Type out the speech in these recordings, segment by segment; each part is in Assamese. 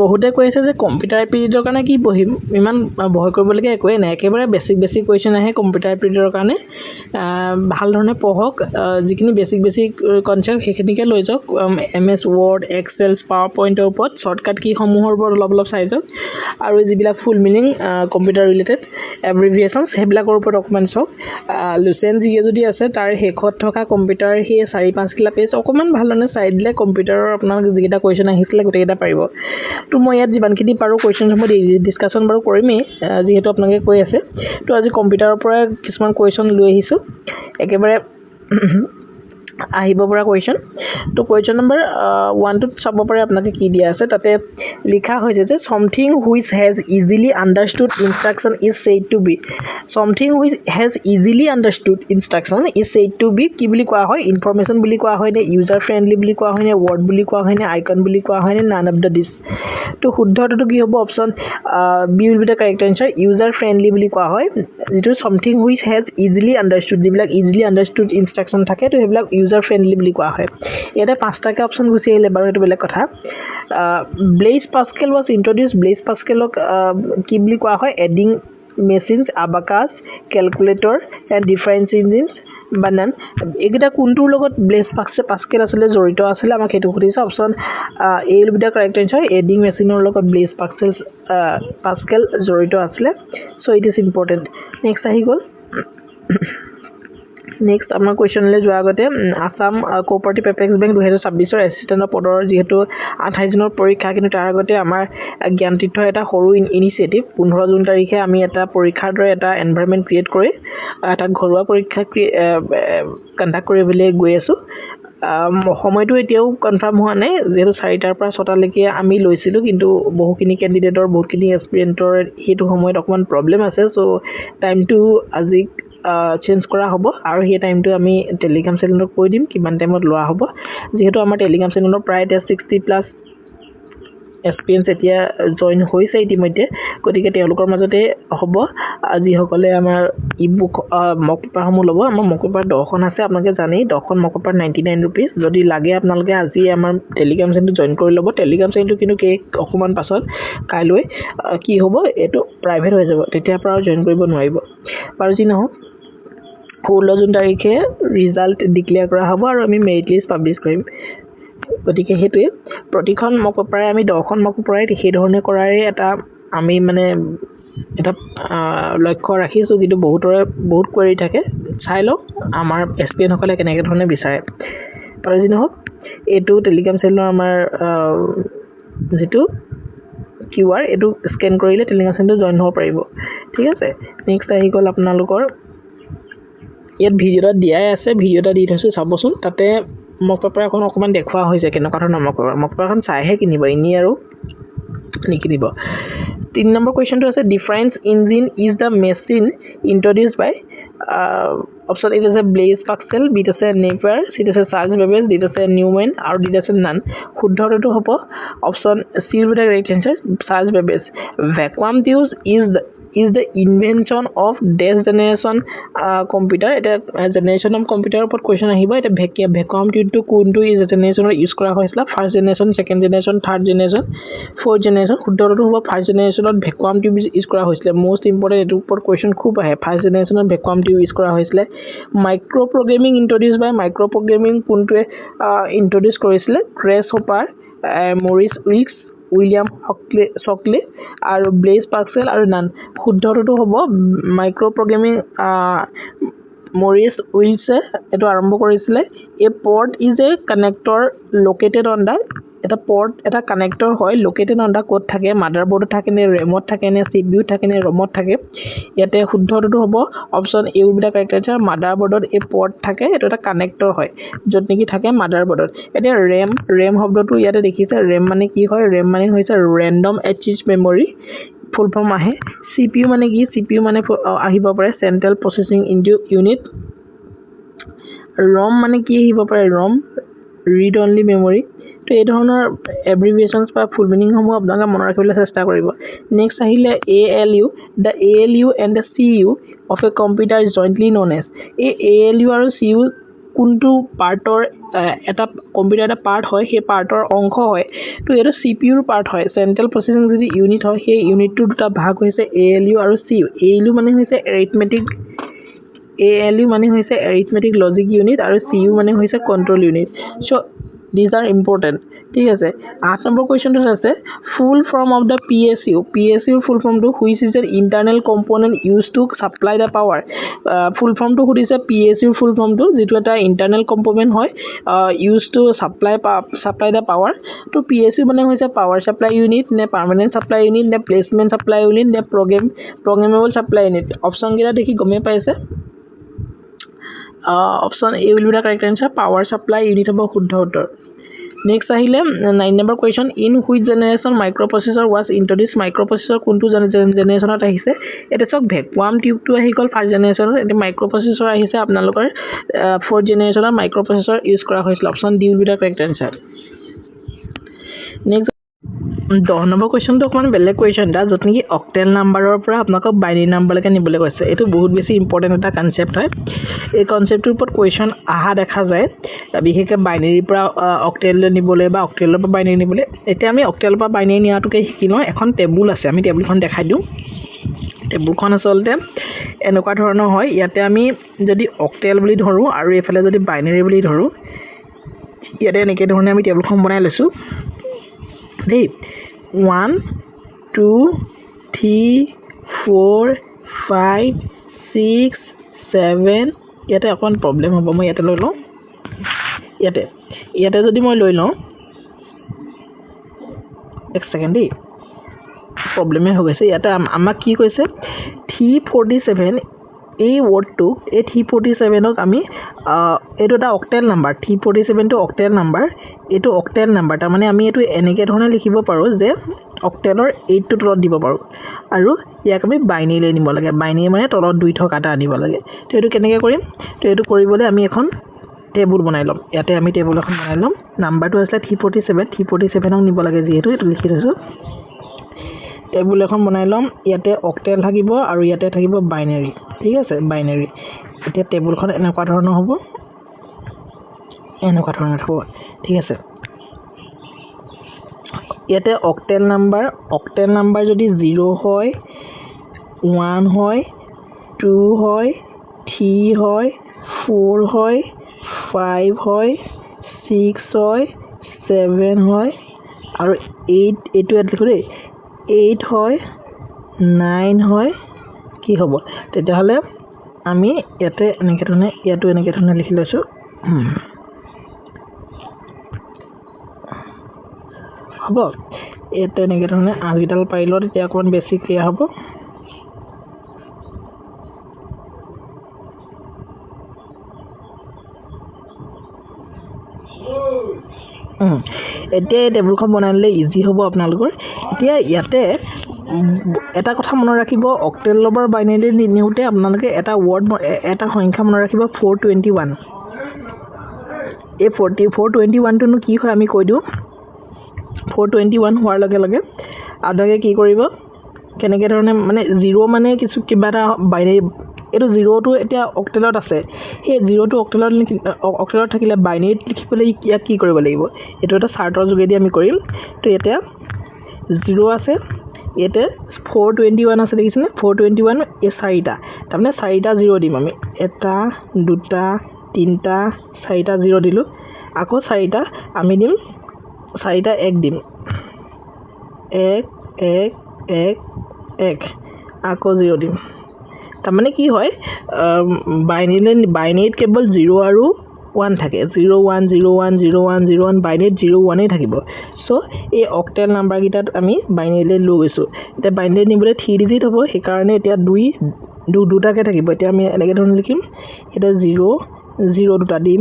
বহুতে কৈ আছে যে কম্পিউটাৰ এপ্টিটিউডৰ কাৰণে কি পঢ়িম ইমান ভয় কৰিবলগীয়া একোৱে নাই একেবাৰে বেছিক কুৱেশ্যন আহে কম্পিউটাৰ এপ্টিটিউডৰ কাৰণে ভাল ধৰণে পঢ়ক যিখিনি বেছিক কনচেপ্ট সেইখিনিকে লৈ যাওক MS Word Excel PowerPoint ওপৰত শৰ্টকাট কি সমূহৰ ওপৰত অলপ চাই যাওক আৰু যিবিলাক ফুল মিনিং কম্পিউটাৰ ৰিলেটেড এব্ৰিভিয়েশ্যনছ সেইবিলাকৰ ওপৰত অকণমান চাওক লুচেন জিকে যদি আছে তাৰ শেষত থকা কম্পিউটাৰ সেই 4-5 কিলা পেজ অকণমান ভালদৰে চাই দিলে কম্পিউটাৰৰ আপোনাক যিকেইটা কুৱেশ্যন আহিছিলে গোটেইকেইটা পাৰিব তো মই ইয়াত যিমানখিনি পাৰোঁ কুৱেশ্যনসমূহ ডিছকাশ্যন বাৰু কৰিমেই যিহেতু আপোনালোকে কৈ আছে তো আজি কম্পিউটাৰৰ পৰা কিছুমান কুৱেশ্যন লৈ আহিছোঁ একেবাৰে আহিব পৰা কুৱেশ্যন তো কুৱেশ্যন নম্বৰ 1 টোত চাব পাৰে আপোনালোকে কি দিয়া আছে তাতে লিখা হৈছে যে something which has easily understood instruction is said to be something which has easily understood instruction is said to be কি বুলি কোৱা হয় ইনফৰমেশন বুলি কোৱা হয় নে ইউজাৰ ফ্ৰেন্ডলি বুলি কোৱা হয় নে ওয়াৰ্ড বুলি কোৱা হয় নে আইকন বুলি কোৱা হয় নে নান অফ দ্য দিস তো শুদ্ধটো কি হ'ব option B will be the correct answer user friendly বুলি কোৱা হয় যেটো something which has easily understood যিবিলাক easily understood instruction থাকে তো সেইবিলাক ইউজাৰ ফ্ৰেন্ডলি বুলি কোৱা হয় ইয়াতে পাঁচটাকে অপচন গুছি আহিলে বাৰু এটো বেলেগ কথা Blaise Pascal was introduced Blaise Pascal কি বুলি কোৱা হয় adding machines abacus calculator and difference engines বানান এগিটা কোনটোৰ লগত Blaise Pascal আসলে জড়িত আছিল আমাক হেতু খুদিছে option A will be the correct answer adding মেচিনৰ লগত Blaise Pascal জড়িত আছিল so it is important next আহি গল নেক্সট আমাৰ কোৱেশ্যনলৈ যোৱাৰ আগতে আসাম কোঅপাৰেটিভ এপেক্স বেংক 2026 ৰ এছিষ্টেণ্টৰ পদৰ যেহেতু 28 জুনৰ পৰীক্ষা কিন্তু তাৰ আগতে আমাৰ জ্ঞান তীৰ্থ এটা সৰু ইনিচিয়েটিভ 15 জুন তাৰিখে আমি এটা পৰীক্ষাৰ দৰে এটা এনভায়ৰনমেন্ট ক্ৰিয়েট কৰি এটা ঘৰুৱা পৰীক্ষা কণ্ডাক্ট কৰিবলৈ গৈ আছো সময়টো এতিয়াও কনফাৰ্ম হোৱা নাই যেহেতু 4টাৰ পৰা 6টা লৈকে আমি লৈছিলো কিন্তু বহুখিনি ক্যান্ডিডেটৰ বহুখিনি এস্পিৰেন্টৰ হেতু সময়ত অকমান প্ৰবলেম আছে সো টাইমটো আজি চেঞ্জ কৰা হ'ব আৰু সেই টাইমটো আমি টেলিগ্ৰাম চেনেলত কৈ দিম কিমান টাইমত লোৱা হ'ব যেহেতু আমাৰ টেলিগ্ৰাম চেনেলৰ প্ৰায় 60 প্লাস এক্সপেৰিয়েন্স এতিয়া জয়েন হৈছে ইতিমধ্যে গতিকে তেওঁলোকৰ মাজতে হ'ব আজি সকলে আমাৰ ই-বুক মক পেপাৰসমূহ ল'ব আমাৰ মক পেপাৰ 10খন আছে আপোনালোকে জানেই 10খন মক পেপাৰ 99 रुपीस যদি লাগে আপোনালোকে আজি আমাৰ টেলিগ্ৰাম চেনেলটো জয়েন কৰি ল'ব টেলিগ্ৰাম চেনেলটো কিন্তু অকমান পাছত কাইলৈ কি হ'ব এটো প্ৰাইভেট হৈ যাব তেতিয়াৰ পৰা জয়েন কৰিব নোৱাৰিব বাৰু যি নহওক 16 জুন তাৰিখে ৰিজাল্ট ডিক্লেয়াৰ কৰা হ'ব আৰু আমি মেৰিট লিষ্ট পাবলিশ কৰিম গতিকে হেতুৱে প্ৰতিখন মক পেপাৰে আমি 10খন মক পেপাৰে সেই ধৰণে কৰাৰে এটা আমি মানে এটা লক্ষ্য ৰাখিছো কিন্তু বহুত কোৱেৰি থাকে চাই লওক আমাৰ এসপিএন সকলে কেনেকৈ ধৰণে বিচাৰে আৰু যি নহওক এটো টেলিগ্ৰাম চেনেলৰ আমাৰ যেটো কিউআৰ এটো স্ক্যান কৰিলে টেলিগ্ৰাম চেনেলটো জয়েন হ'ব পাৰিব ঠিক আছে নেক্সট আহি গল আপোনালোকৰ ইয়াত ভিডিওটা দিয়াই আছে ভিডিওটা দি থৈছো চাবচোন তাতে মক পেপাৰ এখন অকমান দেখুৱা হৈছে কেনেকুৱা ধৰণৰ মক পেপাৰখন চাইহে কিনিব ইনি আৰু নিকিনিব 3 নম্বৰ কোৱেশ্চনটো আছে difference engine is the machine introduced by option A আছে Blaise Pascal বি আছে নেপাৰ সি আছে চাৰ্লছ বেবেজ ডি আছে নিউমেন আৰু ডি আছে নান শুদ্ধটো হ'ব option C will be the right answer Charles Babbage vacuum tube is the invention of this generation computer এটা generation of computer ওপৰত কোৱেশ্চন আহিব এটা ভ্যাকুয়াম টিউব টু কোনটো ইজ জেনাৰেশনৰ ইউজ কৰা হৈছিল first generation second generation third generation fourth generation শুদ্ধটো হ'ব ফাৰ্স্ট জেনাৰেশনত ভ্যাকুয়াম টিউব ইউজ কৰা হৈছিল মোস্ট ইম্পৰ্টেন্ট এটো ওপৰত কোৱেশ্চন খুব আহে ফাৰ্স্ট জেনাৰেশনত ভ্যাকুয়াম টিউব ইউজ কৰা হৈছিল micro programming introduced by micro programming কোনটোৱে ইন্ট্ৰোডিউস কৰিছিল গ্ৰেছ হপাৰ মৰিস উইলিয়াম সকলে আৰু Blaise Pascal আৰু নান শুদ্ধটো হ'ব মাইক্ৰো প্ৰগ্ৰামিং মৰিস উইলছে এটো আৰম্ভ কৰিছিল a port is a connector located on the এটা পৰ্ট এটা কানেক্টৰ হয় লোকেটেড অন দা কোড থাকে মাদাৰবোৰ্ডত থাকে নে ৰেমত থাকে নে সিপিইউ থাকে নে ৰমত থাকে ইয়াতে শুদ্ধটো হ'ব option A will be the correct answer মাদাৰবোৰ্ডত এ পৰ্ট থাকে এটো এটা কানেক্টৰ হয় যত নেকি থাকে মাদাৰবোৰ্ডত এতিয়া ৰেম শব্দটো ইয়াতে দেখিছে ৰেম মানে কি হয় ৰেম মানে হৈছে random access memory full form আহে সিপিইউ মানে কি সিপিইউ মানে আহিব পাৰে সেন্ট্ৰাল প্ৰসেসিং ইউনিট ROM মানে কি আহিব পাৰে ROM ৰিড অনলি মেমৰি তো এই ধৰণৰ এব্ৰিভিয়েশনছ বা ফুল মিনিং সমূহ আপোনালোকে মনত ৰাখিবলৈ চেষ্টা কৰিব নেক্সট আহিলে ALU the ALU and the CU of a computer is jointly known as ALU আৰু CU কোনটো পাৰ্টৰ এটা কম্পিউটাৰ এটা পাৰ্ট হয় সেই পাৰ্টৰ অংশ হয় তো এইটো সিপিইউৰ পাৰ্ট হয় সেন্ট্ৰেল প্ৰসেছিং যদি ইউনিট হয় সেই ইউনিটটো দুটা ভাগ হৈছে এএলইউ আৰু সিইউ এএলইউ মানে হৈছে এৰিথমেটিক লজিক ইউনিট আৰু সিইউ মানে হৈছে control unit so these are important ঠিক আছে 8 নম্বৰ কোৱেশ্চনটো আছে full form of the PSU full ফৰ্মটো which is an internal component used to supply the power ফুল ফৰ্মটো সুধিছে PSU ফুল ফৰ্মটো যেটো এটা ইন্টাৰনেল কম্পোনেন্ট হয় used to supply the power তো PSU মানে হৈছে পাৱাৰ সাপ্লাই ইউনিট নে পাৰ্মানেন্ট সাপ্লাই ইউনিট নে প্লেসমেন্ট সাপ্লাই ইউনিট নে প্ৰগ্ৰামেবল সাপ্লাই ইউনিট অপচন গিলা দেখি গমে পাইছে option A will be the correct answer power supply unit of শুদ্ধ উত্তৰ next আহিলে 9 number question in which generation microprocessor was introduced microprocessor কোনটো জেনাৰেশনত আহিছে এটা চক ভ্যাকুয়াম টিউব টু আহি গল ফাৰ্স্ট জেনাৰেশনত এটা মাইক্ৰোপ্ৰসেসৰ আহিছে আপোনালোকৰ ফোৰ্থ জেনাৰেশনৰ মাইক্ৰোপ্ৰসেসৰ ইউজ কৰা হৈছিল option D will be the correct answer next 10 নম্বৰ কোৱেশ্চনটো অকমান বেলেগ কোৱেশ্চন এটা যত নেকি অক্টেল নাম্বাৰৰ পৰা আপোনাক বাইনাৰি নাম্বাৰলৈকে নিবলৈ কৈছে এটো বহুত বেছি ইম্পৰ্টেন্ট এটা কনসেপ্ট হয় এই কনসেপ্টৰ ওপৰত কোৱেশ্চন আহা দেখা যায় বিশেষকৈ বাইনাৰিৰ পৰা অক্টেললৈ নিবলৈ বা অক্টেলৰ পৰা বাইনাৰি নিবলৈ এতিয়া আমি অক্টেলৰ পৰা বাইনাৰি নিয়াটোকে শিকিলো এখন টেবুল আছে আমি টেবুলখন দেখাই দিও টেবুলখন আচলতে এনেকুৱা ধৰণৰ হয় ইয়াতে আমি যদি অক্টেল বুলি ধৰো আৰু এফালে যদি বাইনাৰি বুলি ধৰো ইয়াতে এনেকৈ ধৰণে আমি টেবুলখন বনাই লৈছো দেই 1 2 3 4 5 6 7 ইয়াতে অকন প্ৰবলেম হ'ব মই ইয়াতে লৈ লওঁ ইয়াতে যদি মই লৈ লওঁ এক সেকেন্ড দেই প্ৰবলেমে হৈ গৈছে ইয়াতে আমাক কি কৈছে 347 এই ওয়াৰ্ডটো এই 347 ক আমি এটো এটা অক্টেল নাম্বাৰ 347 টো অক্টেল নাম্বাৰ এটো অক্টেল নাম্বাৰ তাৰ মানে আমি এটো এনেকে ধৰণে লিখিব পাৰো যে অক্টেলৰ 8 টো তলত দিব পাৰো আৰু ইয়াক আমি বাইনাৰি নিব লাগে বাইনাৰি মানে তলত 2 থকাটা আনিব লাগে তো এটো কেনেকৈ কৰিম তো এটো কৰিবলৈ আমি এখন টেবুল বনাই লম ইয়াতে আমি টেবুল এখন বনাই লম নাম্বাৰটো আছে 347 ক নিব লাগে যেহেতু এটো লিখি থৈছো টেবুল এখন বনাই লম ইয়াতে অক্টেল থাকিব আৰু ইয়াতে থাকিব বাইনাৰি ঠিক আছে বাইনাৰি এতিয়া টেবুলখন এনেকুৱা ধৰণৰ হ'ব ঠিক আছে ইয়াতে অক্টেল নাম্বাৰ যদি 0 হয় 1 হয় 2 হয় 3 হয় 4 হয় 5 হয় 6 হয় 7 হয় আৰু 8 এটো লিখো দেই 8 হয় 9 হয় কি হ'ব তেতিয়াহলে আমি ইয়াতে এনেকে ধৰণে লিখি লৈছো হ'ব ইয়াতে এনেকে ধৰণে আলগিডাল পাইলত এতিয়া অকমান বেছি ক্লিয়াৰ হ'ব এতিয়া টেবুলখন বনাইলে ইজি হ'ব আপোনালোকৰ এতিয়া ইয়াতে এটা কথা মনত ৰাখিব অক্টেল নম্বৰ বাইনাৰি নিউতে আপোনালোকে এটা ওয়াৰ্ড এটা সংখ্যা মনত ৰাখিব 421 এই 421 টো কি হয় আমি কৈ দিও 421 হোৱাৰ লগে লগে আপোনালোকে কি কৰিব কেনেকে ধৰণে মানে 0 মানে কিছু কিবা এটা বাইনাৰি এটো 0 টো এতিয়া অক্টেলত আছে হে 0 টো অক্টেলত থাকিলে বাইনাৰিত লিখিবলৈ ইয়াক কি কৰিব লাগিব এটো এটা চাৰ্টৰ যোগেদি আমি কৰিম তো এতিয়া 0 আছে এতে 421 আছে দেখিছেনে 421 এ চাৰিটা তাৰমানে চাৰিটা 0 দিম আমি এটা দুটা তিনটা চাৰিটা 0 দিলো আকৌ চাৰিটা আমি দিম চাৰিটা 1 দিম 1 1 1 1 আকৌ 0 দিম তাৰমানে কি হয় বাইনাৰিত কেৱল 0 আৰু 1 থাকে 01 01 01 01 বাইনাৰিত 01 এ থাকিব সো এই অক্টেল নাম্বাৰ গিটাত আমি বাইনাৰিলৈ লৈ গৈছো এতিয়া বাইনাৰি নিবলৈ 3 ডিজিট হ'ব সেই কাৰণে এতিয়া 2 দুটাকে থাকিব এতিয়া আমি এনেকে ধৰণে লিখিম এটা 0 0 দুটা দিম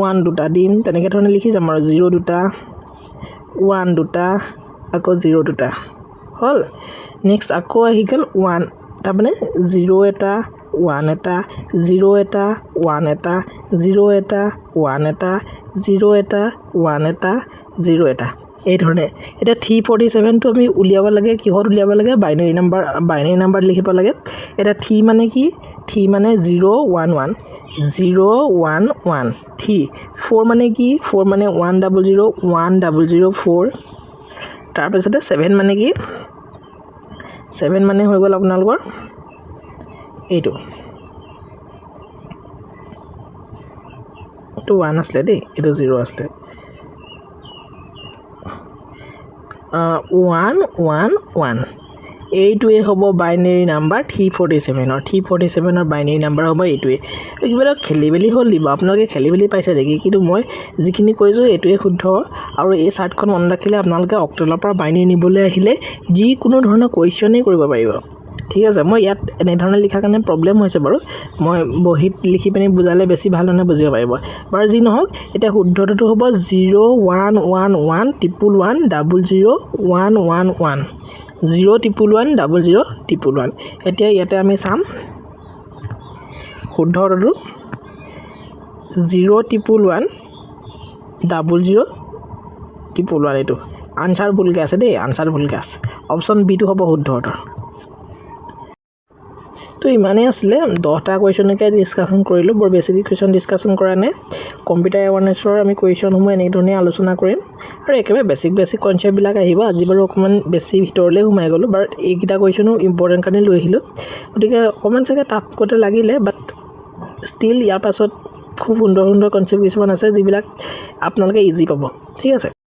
1 দুটা দিম তেনেকে ধৰণে লিখি যাম আৰু 0 দুটা 1 দুটা আকৌ 0 দুটা হল নেক্সট আকৌ আহি গল 1 তাৰমানে 0 এটা 1 এটা 0 এটা 1 এটা 0 এটা 1 এটা 0 এটা 1 এটা 0 এটা এই ধৰণে এটা 347 টো আমি উলিয়াব লাগে কিহত উলিয়াব লাগে বাইনাৰি নাম্বাৰ লিখিব লাগে এটা 3 মানে কি 3 মানে 011 011 3 4 মানে কি 4 মানে 1004 তাৰ পিছতে 7 মানে কি 7 মানে হৈ গ'ল আপোনালোকৰ এইটো তো 1 আসলে দেই এটা 0 আসলে 111 এইটোৱে হ'ব বাইনাৰি নাম্বাৰ 347 বাইনাৰি নাম্বাৰ হ'ব এইটোৱে কিবা খেলিবেলি হ'ল দিব আপোনালোকে খেলিবেলি পাইছে দেখি কিন্তু মই যিখিনি কৈছো এইটোৱে শুদ্ধ আৰু এই চাৰ্টখন মন ৰাখিলে আপোনালোকে অক্টেলৰ পৰা বাইনাৰি নিবলৈ আহিলে যি কোনো ধৰণৰ কোৱেশ্চনেই কৰিব পাৰিব ঠিক আছে মই ইয়াত এনে ধৰণে লিখা কাৰণে প্ৰবলেম হৈছে বাৰু মই বহিত লিখি পিনি বুজালে বেছি ভাল ধৰণে বুজিব পাৰিব বাৰু যি নহওক এটা শুদ্ধটো হ'ব 01111001111 0110011 এতিয়া ইয়াতে আমি চাম শুদ্ধটো 0110011 এইটো আনসাৰ ভুলকে আছে দেই আনসাৰ ভুলকে আছে অপচন বি টো হ'ব শুদ্ধটো তো ইমানে আসলে 10টা কোৱেশ্চনকে ডিসকাশন কৰিলো বৰ বেছি কোৱেশ্চন ডিসকাশন কৰা নাই কম্পিউটাৰ এৱাৰনেছৰ আমি কোৱেশ্চন সমূহ এনে ধৰণে আলোচনা কৰিম আৰু একেবাৰে বেছিক কনসেপ্ট বিলাক আহিব আজি বাৰু অকমান বেছি ভিতৰলৈ সোমাই গলো বাট এইকিটা কোৱেশ্চনো ইম্পৰ্টেন্ট কাৰণে লৈ আহিলো গতিকে অকমান চাগে টাফ কতে লাগিলে বাট ষ্টিল ইয়াৰ পাছত খুব সুন্দৰ কনসেপ্ট কিছুমান আছে যিবিলাক আপোনালোকে ইজি পাব ঠিক আছে